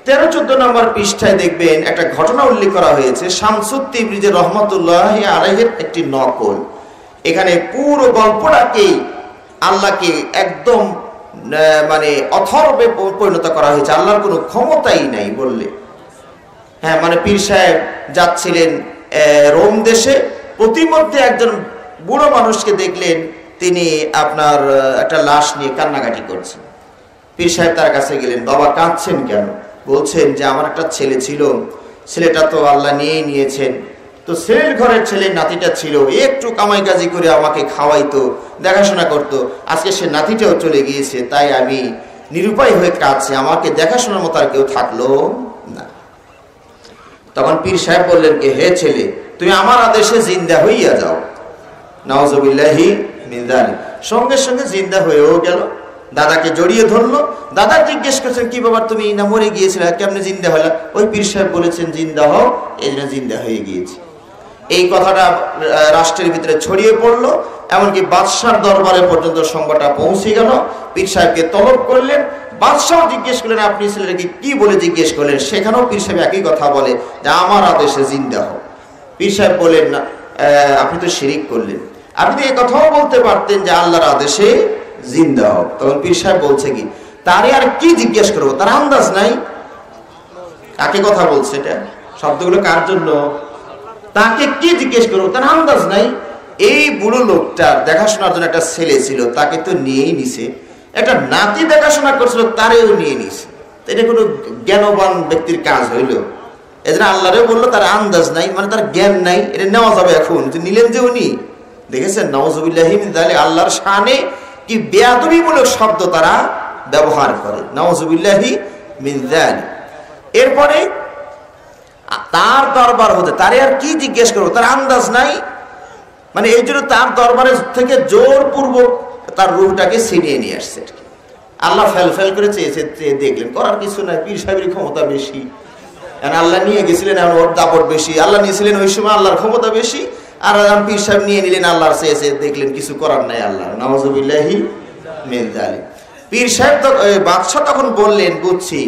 13-14 নম্বর পৃষ্ঠায় দেখবেন একটা ঘটনা উল্লেখ করা হয়েছে। শামসুদ তিবরিজি রহমতুল্লাহি আলাইহির একটি নকল। এখানে পুরো গল্পটাকে আল্লাহকে একদম মানে অথর্বে পরিণত করা হয়েছে। আল্লাহর কোনো ক্ষমতাই নাই বললে। হ্যাঁ, মানে পীর সাহেব যাচ্ছিলেন রোম দেশে, প্রতিমধ্যে একজন বুড়ো মানুষকে দেখলেন, তিনি আপনার একটা লাশ নিয়ে কান্নাকাটি করছেন। পীর সাহেব তার কাছে গেলেন, বাবা কাঁদছেন কেন? বলছেন যে আমার একটা ছেলে ছিল, ছেলেটা তো আল্লাহ নিয়েই নিয়েছেন। তো ছেলের ঘরের ছেলে নাতিটা ছিল, একটু কামাই কাজি করে আমাকে খাওয়াইতো, দেখাশোনা করতো। আজকে সে নাতিটাও চলে গিয়েছে, তাই আমি নিরুপায় হয়ে কাঁদছি, আমাকে দেখাশোনার মতো আর কেউ থাকলো না। তখন পীর সাহেব বললেন কি, হে ছেলে, তুমি আমার আদেশে জিন্দা হইয়া যাও। নাউজুবিল্লাহি মিন যালিক। সঙ্গে সঙ্গে জিন্দা হয়েও গেল, দাদাকে জড়িয়ে ধরলো। দাদা জিজ্ঞেস করছেন, কি বাবা তুমি না মরে গিয়েছিলে, কেমনে জিন্দা হলো? ওই পীর সাহেব বলেছেন জিন্দা হও, এই জন্য জিন্দা হয়ে গিয়েছে। এই কথাটা রাষ্ট্রের ভিতরে ছড়িয়ে পড়লো, এমনকি বাদশার দরবারে পর্যন্ত সংবাদটা পৌঁছে গেল। পীর সাহেবকে তলব করলেন। বাদশাহ জিজ্ঞেস করলেন, আপনি ছেলেটাকে কি বলে জিজ্ঞেস করলেন? সেখানেও পীর সাহেব একই কথা বলে যে আমার আদেশে জিন্দা হও। পীর সাহেব বলেন, না আপনি তো শিরিক করলেন, আপনি তো এই কথাও বলতে পারতেন যে আল্লাহর আদেশে জিন্দা হও। তখন পীর সাহেব বলছে কি, তারে আর কি জিজ্ঞেস করবো, তার আন্দাজ নাই। কাকে কথা বলছে এটা? শব্দগুলো কার জন্য? তাকে কি জিজ্ঞেস করবো, তার আন্দাজ নাই। এই বুড়ো লোকটার দেখাশোনার জন্য একটা ছেলে ছিল, তাকে তো নিয়েই নিছে। একটা নাতি দেখাশোনা করছিল, তারেও নিয়ে নিছে। এটা কোনো জ্ঞানবান ব্যক্তির কাজ হইল? এজন্য আল্লাহরেও বললো তার আন্দাজ নাই, মানে তার জ্ঞান নাই। এটা নেওয়া যাবে এখন যে নিলেন যে উনি, দেখেছেন নাউজুবিল্লাহি মিন যালিক, আল্লাহর শানে কি বেয়াদবিমূলক শব্দ তারা ব্যবহার করে। নাউজুবিল্লাহি মিন যালিক। এরপরে তার দরবার হতে তারে আর কি জিজ্ঞেস করবো, তার আন্দাজ নাই। মানে এই জন্য তার দরবারে থেকে জোরপূর্বক তার রূহটাকে ছিনিয়ে নিয়ে আসছে। আল্লাহ ফেল করে চেয়েছে, দেখলেন করার কিছু নাই, পীর সাহেবের ক্ষমতা বেশি। আল্লাহ নিয়ে গেছিলেন, এখন ওর দাপট বেশি। আল্লাহ নিয়েছিলেন ওই সময়, আল্লাহর ক্ষমতা বেশি। আর পীর সাহেব নিয়ে নিলেন, আল্লাহর চেয়েছে, দেখলেন কিছু করার নাই আল্লাহ। নাউজুবিল্লাহি মিন যালিক। পীর সাহেব তো বাদশা তখন বললেন, বুঝছি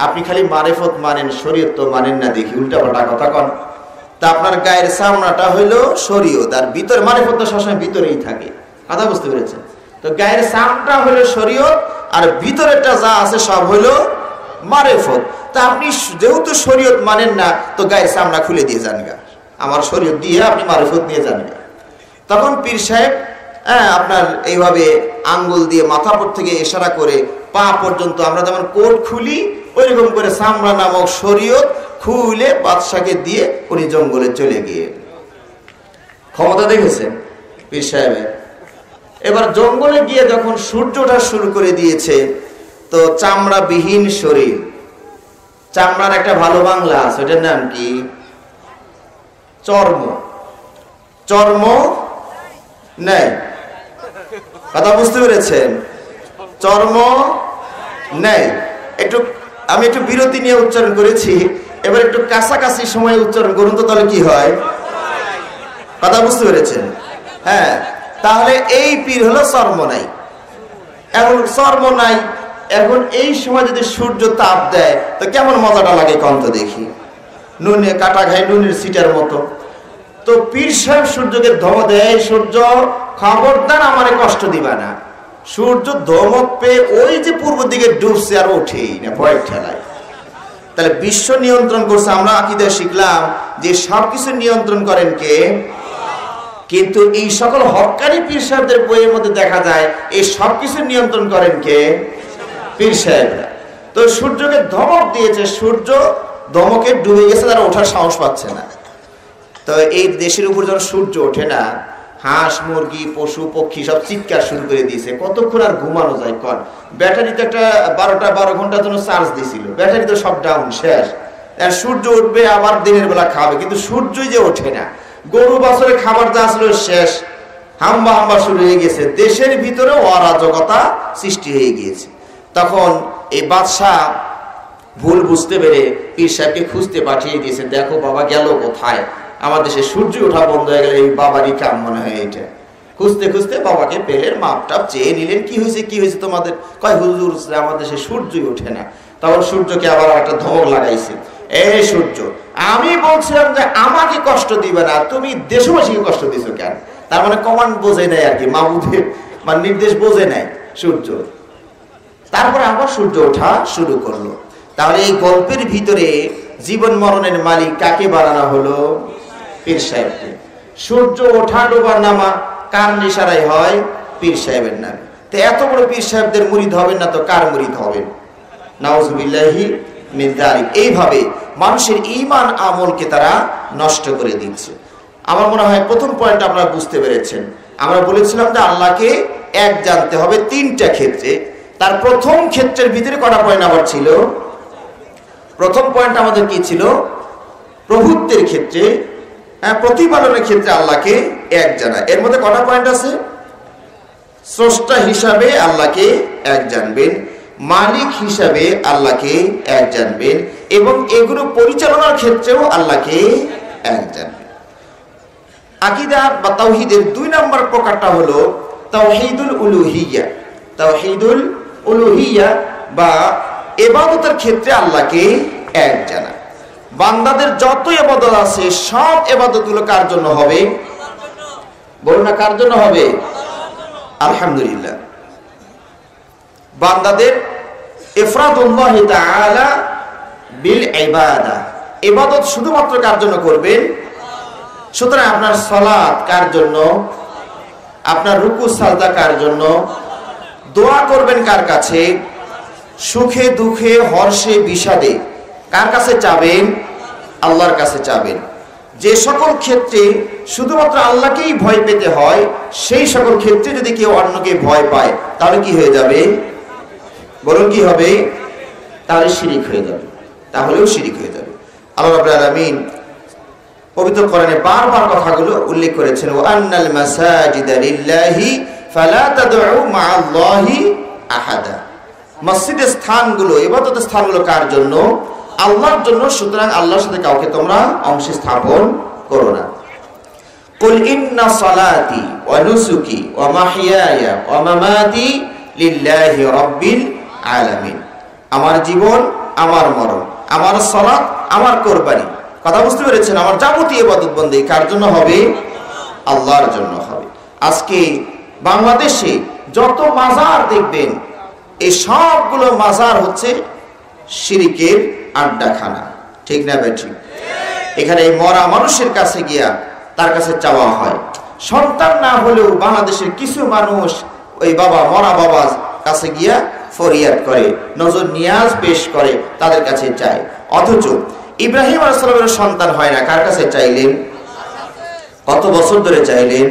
আপনি খালি মারেফত মানেন, শরীয়ত তো মানেন না, দেখি উল্টাপাল্টা কথা কন। তা আপনার গায়ের সামনাটা হইলো শরীয়ত, আর ভিতরে মারেফত তো সবসময় ভিতরেই থাকে, কথা বুঝতে পেরেছেন? তো গায়ের সামটা হইলো শরীয়ত, আর ভিতরেরটা যা আছে সব হইলো মারেফত। তা আপনি যেহেতু শরীয়ত মানেন না, তো গায়ের সামনা খুলে দিয়ে যান গা, আমার শরীয়ত দিয়ে আপনি মারেফত নিয়ে যান গা। তখন পীর সাহেব আপনার এইভাবে আঙ্গুল দিয়ে মাথাপট থেকে ইশারা করে পা পর্যন্ত, আমরা যেমন কোট খুলি ওইরকম করে সামরা নামক শরীয়ত খুলে বাদশাকে দিয়ে উনি জঙ্গলে চলে গিয়ে ক্ষমতা দেখেছেন পীর সাহেবের। এবার জঙ্গলে গিয়ে যখন সূর্য ওঠা শুরু করে দিয়েছে, তো চামড়াবিহীন শরীর, চামড়ার একটা ভালো বাংলা আছে, ওটার নাম কি? চর্ম। চর্ম নেই, কথা বুঝতে পেরেছেন? চর্ম নেই। আমি একটু বিরতি নিয়ে উচ্চারণ করেছি, এবার একটু কাছাকাছি সময় উচ্চারণ করুন তো, তাহলে কি হয়? কথা বুঝতে পেরেছেন? হ্যাঁ, তাহলে এই পীর হলো চর্ম নাই। এখন চর্ম নাই, এখন এই সময় যদি সূর্য তাপ দেয় তো কেমন মজাটা লাগে কন্ত দেখি, নুনে কাটা খায় নুনের সিটার মতো। তো পীর সাহেব সূর্যকে ধম দেয়, সূর্য খবরদার আমারে কষ্ট দিবা না। সূর্য ধমক পেয়ে ওই যে পূর্ব দিকে ডুবছে, আর ওঠেই না, ভয় ঠেলায়। তাহলে বিশ্ব নিয়ন্ত্রণ করছে। আমরা আকীদায় শিখলাম যে সবকিছু নিয়ন্ত্রণ করেন কে? কিন্তু এই সকল হক্কানি পীর সাহেবদের বইয়ের মধ্যে দেখা যায় এই সবকিছু নিয়ন্ত্রণ করেন কে? পীর সাহেবরা। তো সূর্যকে ধমক দিয়েছে, সূর্য ধমকে ডুবে গেছে, তারা ওঠার সাহস পাচ্ছে না। তো এই দেশের উপর যখন সূর্য ওঠে না, হাঁস মুরগি পশু পক্ষী সব চিৎকার শুরু করে দিয়েছে। কতক্ষণ আর ঘুমানো যায় কর? ব্যাটারি তো একটা 12 ঘন্টার জন্য চার্জ দিয়েছিল, ব্যাটারি তো সব ডাউন, শেষ। আর সূর্য উঠবে আবার দিনের বেলা খাবে, কিন্তু সূর্যই যে ওঠে না। গরু বছরে খাবার যা আসলে শেষ, হাম্বা হাম্বা শুরু হয়ে গেছে, দেশের ভিতরে অরাজকতা সৃষ্টি হয়ে গিয়েছে। তখন এই বাদশাহ ভুল বুঝতে পেরে পীর সাহেবকে খুঁজতে পাঠিয়ে দিয়েছে, দেখো বাবা গেল কোথায়, আমার দেশে সূর্য ওঠা বন্ধ হয়ে গেলে এই বাবারই কাম মনে হয় এটা। খুঁজতে খুঁজতে বাবাকে পেলেন, মাপটাপ চেয়ে নিলেন, কি হয়েছে তোমাদের? কয় হুজুর আমার দেশে সূর্যই ওঠে না। তখন সূর্যকে আবার একটা ধমক লাগাইছে, এই সূর্য, আমি বলছিলাম যে আমাকে কষ্ট দিবে না, তুমি দেশবাসীকে কষ্ট দিছো কেন? তার মানে কমান্ড বোঝে নাই আর কি, মাহবুবের মানে নির্দেশ বোঝে নাই সূর্য। তারপরে আবার সূর্য ওঠা শুরু করলো। তাহলে এই গল্পের ভিতরে জীবন মরণের মালিক কাকে বানানো হলো? পীর সাহেবকে। সূর্য ওঠা ডোবার নামা কার ইশারায় হয়? পীর সাহেবের নামে। তো এত বড় পীর সাহেবদের মুরিদ হবেন না তো কার মুরিদ হবেন? নাউজুবিল্লাহি মিন যালিক। এইভাবে মানুষের ঈমান আমলকে তারা নষ্ট করে দিচ্ছে। আমার মনে হয় প্রথম পয়েন্ট আপনারা বুঝতে পেরেছেন। আমরা বলেছিলাম যে আল্লাহকে এক জানতে হবে তিনটা ক্ষেত্রে। তার প্রথম ক্ষেত্রের ভিতরে কটা পয়েন্ট আবার ছিল? প্রথম পয়েন্ট আমাদের কি ছিল? প্রভুত্বের ক্ষেত্রে, প্রতিপালনের ক্ষেত্রে আল্লাহকে এক জানা। এর মধ্যে কটা পয়েন্ট আছে? স্রষ্টা হিসাবে আল্লাহকে এক জানবেন, মালিক হিসাবে আল্লাহকে এক জানবেন, এবং এগুলো পরিচালনার ক্ষেত্রেও আল্লাহকে এক জানবেন। আকীদা বা তাওহীদের 2 নম্বর প্রকারটা হলো তাওহীদুল উলুহিয়্যা। তাওহীদুল উলুহিয়্যা বা ইবাদতের ক্ষেত্রে আল্লাহকে এক জানা। বান্দাদের যত ইবাদত আছে সব ইবাদতগুলো কার জন্য হবে? বলুন না, কার জন্য হবে? আলহামদুলিল্লাহ। বান্দাদের ইফরাদুল্লাহি তাআলা বিল ইবাদা, ইবাদত শুধুমাত্র কার জন্য করবেন? সুতরাং আপনার সালাত কার জন্য? আপনার রুকু সাজদা কার জন্য? দোয়া করবেন কার কাছে? সুখে দুঃখে হর্ষে বিষাদে কার কাছে চাবেন? আল্লাহর কাছে চাবেন। যে সকল ক্ষেত্রে শুধুমাত্র আল্লাহকেই ভয় পেতে হয়, সেই সকল ক্ষেত্রে যদি কেউ অন্যকে ভয় পায় তাহলে কি হয়ে যাবে? বলুন কি হবে? তাহলে শিরিক হয়ে যাবে, তাহলেও শিরিক হয়ে যাবে। আল্লাহ রাব্বুল আলামিন পবিত্র কোরআনে বারবার কথাগুলো উল্লেখ করেছেন, ওয়া আন্নাল মাসাজিদা লিল্লাহি ফালা তাদউ মাআল্লাহি আহাদা। মসজিদের স্থানগুলো, ইবাদতের স্থানগুলো কার জন্য? আল্লাহর জন্য। সুতরাং আল্লাহর সাথে কাউকে তোমরা অংশ স্থাপন করো না। কুল ইন্না সালাতি ওয়া নুসুকি ওয়া মাহইয়ায়া ওয়া মামাতি লিল্লাহি রাব্বিল আলামিন। আমার জীবন, আমার মরণ, আমার সালাত, আমার কুরবানি, কথা বুঝতে পেরেছেন? আমার যাবতীয় ইবাদত বন্দেগী কার জন্য হবে? আল্লাহর জন্য হবে। আজকে বাংলাদেশে যত মাজার দেখবেন, এই সবগুলো মাজার হচ্ছে শিরিকের আড্ডাখানা, ঠিক না বেঠি? এখানে মরা মানুষের কাছে গিয়া তার কাছে চাওয়া হয়। সন্তান না হলেও বাংলাদেশের কিছু মানুষ ওই বাবা, মরা বাবার কাছে গিয়া ফরিয়াদ করে, নজর নিয়াজ পেশ করে, তাদের কাছে চায়। অথচ ইব্রাহিম আলাইহিস সালামের সন্তান হয় না, কার কাছে চাইলেন? কত বছর ধরে চাইলেন?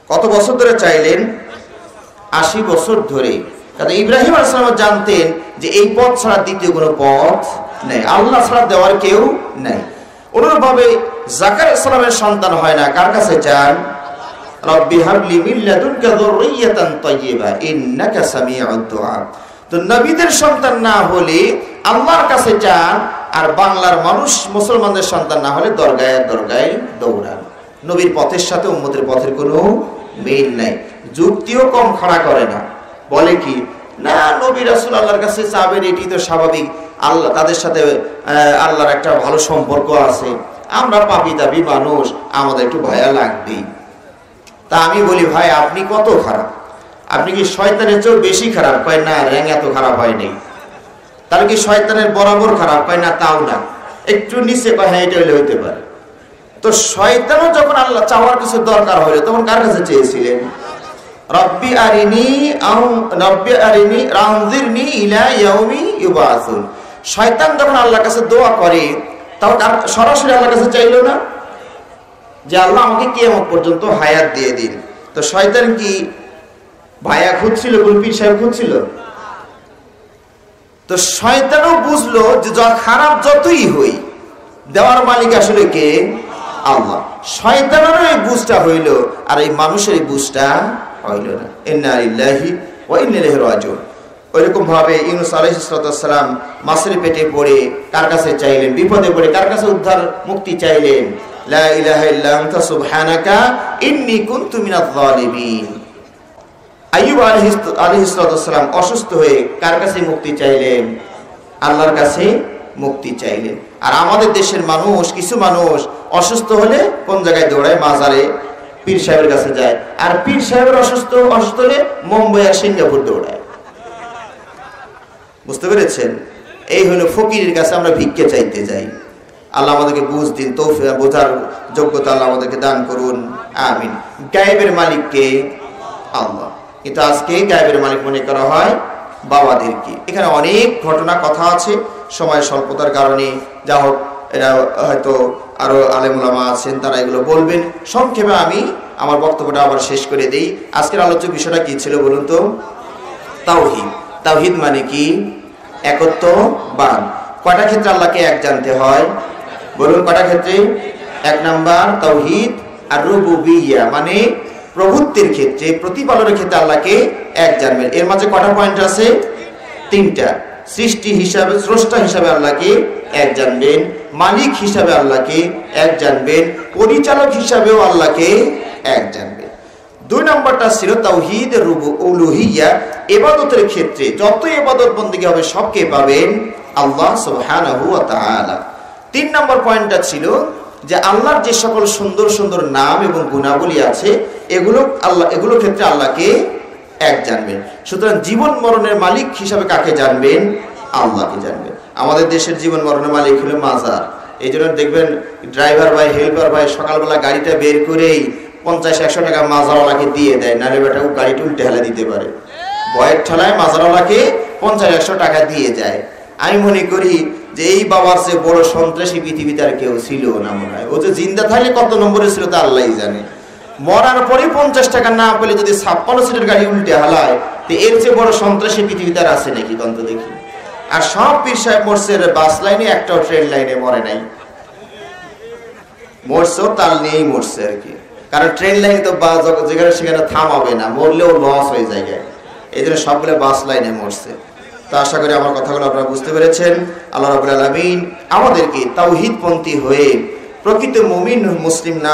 কত বছর ধরে চাইলেন? 80 বছর ধরে। কারণ ইব্রাহিম আলাইহিস সালাম জানতেন যে এই পথ ছাড়া দ্বিতীয় কোনো পথ নেই, আল্লাহ ছাড়া দেওয়ার কেউ নাই। অনুরূপভাবে যাকারিয়া আলাইহিস সালামের সন্তান হয় না, কার কাছে চান? রব্বি হাবলি মিন লাদুনকা যুররিয়াতান তাইয়্যিবা ইন্নাকা সামিউদ দুআ। তো নবীদের সন্তান না হলে আল্লাহর কাছে চান, আর বাংলার মানুষ মুসলমানদের সন্তান না হলে দরগায় দরগায় দৌড়ান। নবীর পথের সাথে উম্মতের পথের কোনো মিল নাই। যুক্তিও কম খাড়া করে না, বলে কি না নবী রাসূল আল্লাহর কাছে চাবেন, এটি তো স্বাভাবিক, আল্লাহ তাদের সাথে আল্লাহর একটা ভালো সম্পর্ক আছে, আমরা পাপী দাবি মানুষ, আমাদের একটু ভয়া লাগবেই। তা আমি বলি ভাই আপনি কত খারাপ, আপনি কি শয়তানের চেয়েও বেশি খারাপ? কয় না, র্যাং এত খারাপ হয় নাই। তাহলে কি শয়তানের বরাবর খারাপ? কয় না, তাও না, একটু নিচে। কয় হ্যাঁ, এটা হলে হইতে পারে। তো শয়তানও যখন আল্লাহ চাওয়ার কিছু দরকার হলো তখন কার কাছে চেয়েছিলেন? রব্বি আরিনি রানজিরনি ইলা ইয়াউমি ইউবাসুন। শয়তান যখন আল্লাহর কাছে দোয়া করে তখন সরাসরি আল্লাহর কাছে চাইলো না যে আল্লাহ আমাকে কিয়ামত পর্যন্ত হায়াত দিয়ে দিন। তো শয়তান কি ভায়া খুঁজছিল? কোন পীর সাহেব খুঁজছিল? তো শয়তানও বুঝলো যে খারাপ যতই হই দেওয়ার মালিক আসলে কে? আল্লাহ। শয়তানেরও এই বুঝটা হইল, আর এই মানুষের এই বুঝটা হইল না। ইন্না লিল্লাহি ওয়া ইন্না ইলাইহি রাজিউন। ওইরকম ভাবে ইউনূস আলাইহিস সালাম মাছের পেটে পড়ে কার কাছে চাইলেন? বিপদে পড়ে কার কাছে উদ্ধার মুক্তি চাইলেন? লা ইলাহা ইল্লা আনতা সুবহানাকা ইন্নী কুনতু মিনাজ জালিমিন। আইয়ুব আলাইহিস সালাম অসুস্থ হয়ে কার কাছে মুক্তি চাইলেন? আল্লাহর কাছে মুক্তি চাইলেন। আর আমাদের দেশের মানুষ, কিছু মানুষ অসুস্থ হলে কোন জায়গায় দৌড়ায়? মাজারে, পীর সাহেবের কাছে যায়। আর পীর সাহেবের অসুস্থ হলে মুম্বাই আর সিঙ্গাপুর দৌড়ায়। বুঝতে পেরেছেন? এই হলো ফকিরের কাছে আমরা ভিক্ষে চাইতে যাই। আল্লাহ আমাদেরকে বুঝ দিন, তৌফিক বোঝার যোগ্যতা আল্লাহ আমাদেরকে দান করুন, আমিন। গায়েবের মালিক কে? আল্লাহ। কিন্তু আজকে গায়েবের মালিক মনে করা হয় বাবাদেরকে। এখানে অনেক ঘটনা কথা আছে, সময় স্বল্পতার কারণে যা হোক, এরা হয়তো আরো আলেম ওলামা আছেন, তারা এগুলো বলবেন। সংক্ষেপে আমি আমার বক্তব্যটা আবার শেষ করে দেই। আজকের আলোচ্য বিষয়টা কি ছিল বলুন তো? তাওহীদ। তাওহীদ মানে কি? একত্ববাদ। কয়টা ক্ষেত্রে আল্লাহকে এক জানতে হয় বলুন? কয়টা ক্ষেত্রে? 1 নাম্বার তাওহীদ আর রুবুবিয়্যাহ, মানে প্রভুত্বের ক্ষেত্রে, প্রতিপালনের ক্ষেত্রে আল্লাহকে এক জানবেন। এর মাঝে কয়টা পয়েন্ট আছে? 3টা। সৃষ্টি হিসাবে, স্রষ্টা হিসাবে আল্লাহকে এক জানবেন, মালিক হিসাবে আল্লাহকে এক জানবেন, পরিচালক হিসাবেও আল্লাহকে এক জানবেন। 2 নম্বরটা ছিল তাওহীদ উলুহিয়্যাহ, ইবাদতের ক্ষেত্রে যত ইবাদত বন্দেগী হবে সবকে পাবেন আল্লাহ সুবহানাহু ওয়া তাআলা। 3 নম্বর পয়েন্টটা ছিল যে আল্লাহর যে সকল সুন্দর সুন্দর নাম এবং গুণাবলী আছে এগুলো ক্ষেত্রে আল্লাহকে এক জানবেন। সুতরাং জীবন মরণের মালিক হিসাবে কাকে জানবেন? আল্লাহকে জানবেন। আমাদের দেশের জীবন মরণের মালিক হলো মাজার। এই জন্য দেখবেন ড্রাইভার ভাই, হেল্পার ভাই সকালবেলা গাড়িটা বের করেই 50-100 টাকা মাজারওয়ালাকে দিয়ে দেয়, নাহলে বেটা ও গাড়িটা উল্টে হেলা দিতে পারে। ভয়ের ঠেলায় মাজারওয়ালাকে 50-100 টাকা দিয়ে যায়। আমি মনে করি যে এই বাবার চেয়ে বড় সন্ত্রাসী পৃথিবীতে আর কেউ ছিল না মনে হয়। ও যে জিন্দা থাকলে কত নম্বরে ছিল তা আল্লাহই জানে। মরার পরে 50 টাকা না পেলে যদি 56 সিটের গাড়ি উল্টে হালায়, তো এর চেয়ে বড় সন্ত্রাসী পৃথিবীতে আর আছে নাকি তন্ত দেখি? আর সব পীর সাহেব মরছে বাস লাইনে, একটাও ট্রেন লাইনে মরে নাই। মরছেও তাল নিয়েই মরছে আর কি। কারণ ট্রেন লাইনে তো যেখানে সেখানে থামাবে না, মরলেও লস হয়ে যায়। এই জন্য সবগুলো বাস লাইনে মরছে। তো আশা করি আমার কথাগুলো আপনারা বুঝতে পেরেছেন। আল্লাহ রাব্বুল আলামিন আমাদেরকে তাওহীদপন্থী হয়ে প্রকৃত মুমিন মুসলিম না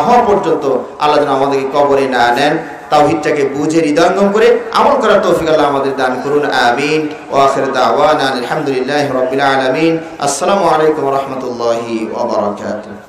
হওয়া পর্যন্ত আল্লাহ যেন আমাদেরকে কবরে না নেন। তাওহীদটাকে বুঝে হৃদয়ঙ্গম করে আমল করার তৌফিক আল্লাহ আমাদের দান করুন, আমিন। ওয়া আখিরু দাওয়ানা আলহামদুলিল্লাহি রাব্বিল আলামিন। আসসালামু আলাইকুম ওয়া রাহমাতুল্লাহি ওয়া বারাকাতুহু।